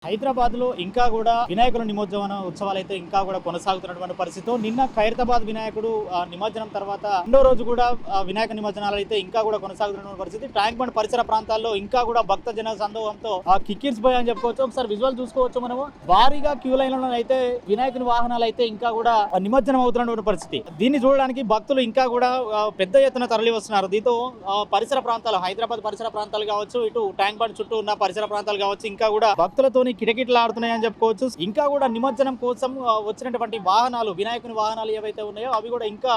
హైదరాబాద్లో ఇంకా కూడా వినాయకుల నిమజ్జన ఉత్సవాలు అయితే ఇంకా కూడా కొనసాగుతున్నటువంటి పరిస్థితితో నిన్న ఖైరతాబాద్ వినాయకుడు నిమజ్జనం తర్వాత రెండో రోజు కూడా వినాయక నిమజ్జనాలు అయితే ఇంకా కూడా కొనసాగుతున్నటువంటి పరిస్థితి. ట్యాంక్ బండ్ పరిసర ప్రాంతాల్లో ఇంకా కూడా భక్త జన సందోహంతో కిక్కిరిసిపోయా అని చెప్పుకోవచ్చు. ఒకసారి విజువల్ చూసుకోవచ్చు మనము. భారీగా క్యూ లైన్లలో అయితే వినాయకుని వాహనాలు అయితే ఇంకా కూడా నిమజ్జనం అవుతున్నటువంటి పరిస్థితి. దీన్ని చూడడానికి భక్తులు ఇంకా కూడా పెద్ద ఎత్తున తరలి వస్తున్నారు. దీంతో పరిసర ప్రాంతాలు, హైదరాబాద్ పరిసర ప్రాంతాలు కావచ్చు, ఇటు ట్యాంక్ బండ్ చుట్టూ ఉన్న పరిసర ప్రాంతాలు కావచ్చు, ఇంకా కూడా భక్తులతోని కిటకిటలాడుతున్నాయని చెప్పుకోవచ్చు. ఇంకా కూడా నిమజ్జనం కోసం వచ్చినటువంటి వాహనాలు, వినాయకుని వాహనాలు ఏవైతే ఉన్నాయో అవి కూడా ఇంకా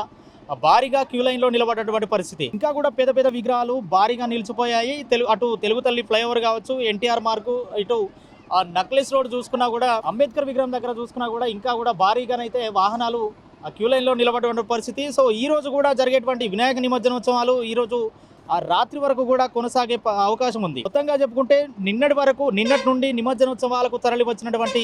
భారీగా క్యూ లైన్ లో నిలబడ్డటువంటి పరిస్థితి. ఇంకా కూడా పెద్ద పెద్ద విగ్రహాలు భారీగా నిలిచిపోయాయి. అటు తెలుగు తల్లి ఫ్లైఓవర్ కావచ్చు, ఎన్టీఆర్ మార్గు, ఇటు నక్లెస్ రోడ్ చూసుకున్నా కూడా, అంబేద్కర్ విగ్రహం దగ్గర చూసుకున్నా కూడా ఇంకా కూడా భారీగానైతే వాహనాలు క్యూ లైన్ లో నిలబడ్డ పరిస్థితి. సో ఈ రోజు కూడా జరిగేటువంటి వినాయక నిమజ్జనోత్సవాలు ఈ రోజు రాత్రి వరకు కూడా కొనసాగే అవకాశం ఉంది. మొత్తంగా చెప్పుకుంటే నిన్నటి నుండి నిమజ్జనోత్సవాలకు తరలి వచ్చినటువంటి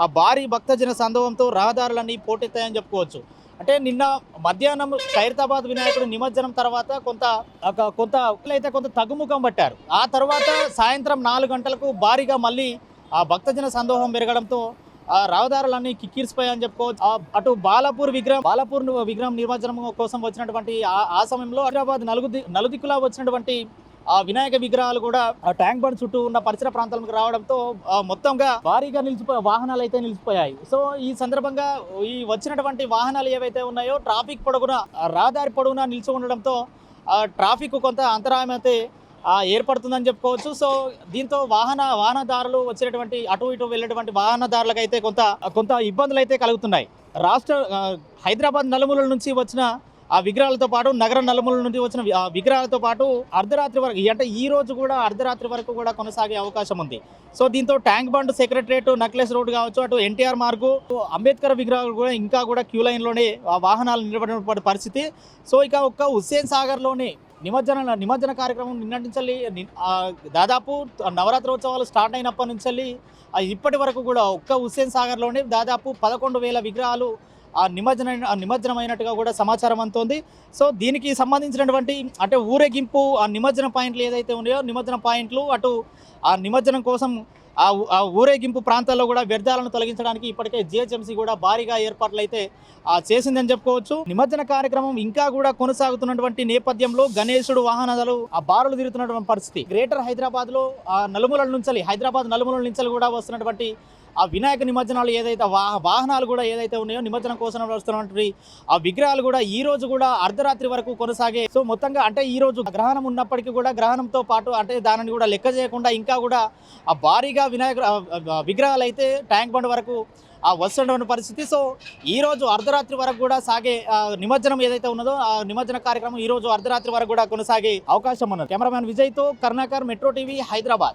ఆ భారీ భక్తజన సందోహంతో రహదారులన్నీ పోటెత్తాయని చెప్పుకోవచ్చు. అంటే నిన్న మధ్యాహ్నం ఖైరతాబాద్ వినాయకుడు నిమజ్జనం తర్వాత కొంత తగ్గుముఖం పట్టారు. ఆ తర్వాత సాయంత్రం 4 గంటలకు భారీగా మళ్ళీ ఆ భక్తజన సందోహం పెరగడంతో ఆ రహదారులన్నీ కిక్కిరిసిపోయాయని చెప్పుకోవచ్చు. అటు బాలాపూర్ విగ్రహం నిమజ్జనం కోసం వచ్చినటువంటి ఆ సమయంలో హైదరాబాద్ నలుదిక్కులా వచ్చినటువంటి ఆ వినాయక విగ్రహాలు కూడా ఆ ట్యాంక్ బండ్ చుట్టూ ఉన్న పరిసర ప్రాంతాలకు రావడంతో మొత్తంగా భారీగా వాహనాలు అయితే నిలిచిపోయాయి. సో ఈ సందర్భంగా ఈ వచ్చినటువంటి వాహనాలు ఏవైతే ఉన్నాయో ట్రాఫిక్ పొడుగున, రహదారి పొడుగున నిలిచి ఉండడంతో ట్రాఫిక్ కొంత అంతరాయం అయితే ఏర్పడుతుందని చెప్పుకోవచ్చు. సో దీంతో వాహనదారులు వచ్చినటువంటి అటు ఇటు వెళ్ళేటువంటి వాహనదారులకు అయితే కొంత ఇబ్బందులు అయితే కలుగుతున్నాయి. హైదరాబాద్ నలుమూలల నుంచి వచ్చిన ఆ విగ్రహాలతో పాటు, నగర నలుమూలల నుంచి వచ్చిన విగ్రహాలతో పాటు అర్ధరాత్రి వరకు, అంటే ఈ రోజు కూడా అర్ధరాత్రి వరకు కూడా కొనసాగే అవకాశం ఉంది. సో దీంతో tank bund, secretariat, necklace road కావచ్చు, అటు ఎన్టీఆర్ మార్గు, అంబేద్కర్ విగ్రహాలు కూడా ఇంకా కూడా క్యూ లైన్లోనే వాహనాలు నిలబడిన పరిస్థితి. సో ఇక ఒక్క హుస్సేన్ సాగర్లోనే నిమజ్జన కార్యక్రమం నిన్నటించాలి దాదాపు నవరాత్రోత్సవాలు స్టార్ట్ అయినప్పటి నుంచి ఇప్పటి వరకు కూడా ఒక్క హుస్సేన్ సాగర్లోనే దాదాపు 11,000 విగ్రహాలు నిమజ్జనమైనట్టుగా కూడా సమాచారం అందుతోంది. సో దీనికి సంబంధించినటువంటి అంటే ఊరేగింపు, ఆ నిమజ్జన పాయింట్లు ఏదైతే ఉన్నాయో నిమజ్జన పాయింట్లు, అటు ఆ నిమజ్జనం కోసం ఆ ఊరేగింపు ప్రాంతాల్లో కూడా వ్యర్థాలను తొలగించడానికి ఇప్పటికే జిహెచ్ఎంసీ కూడా భారీగా ఏర్పాట్లు అయితే చేసిందని చెప్పుకోవచ్చు. నిమజ్జన కార్యక్రమం ఇంకా కూడా కొనసాగుతున్నటువంటి నేపథ్యంలో గణేశుడు వాహనాలు బారులు తిరుగుతున్నటువంటి పరిస్థితి. గ్రేటర్ హైదరాబాద్ లో హైదరాబాద్ నలుమూలల నుంచి కూడా వస్తున్నటువంటి ఆ వినాయక నిమజ్జనాలు ఏదైతే వాహనాలు కూడా ఏదైతే ఉన్నాయో నిమజ్జనం కోసం వస్తున్నటువంటి ఆ విగ్రహాలు కూడా ఈ రోజు కూడా అర్ధరాత్రి వరకు కొనసాగే. సో మొత్తంగా అంటే ఈ రోజు గ్రహణం ఉన్నప్పటికీ కూడా గ్రహణంతో పాటు అంటే దానిని కూడా లెక్క చేయకుండా ఇంకా కూడా ఆ భారీగా విగ్రహాలు అయితే ట్యాంక్ బండ్ వరకు వస్తున్నటువంటి పరిస్థితి. సో ఈ రోజు అర్ధరాత్రి వరకు కూడా సాగే నిమజ్జనం ఏదైతే ఉన్నదో ఆ నిమజ్జన కార్యక్రమం ఈ రోజు అర్ధరాత్రి వరకు కూడా కొనసాగే అవకాశం ఉన్నది. కెమెరామ్యాన్ విజయ్తో కరుణాకర్, మెట్రో టీవీ, హైదరాబాద్.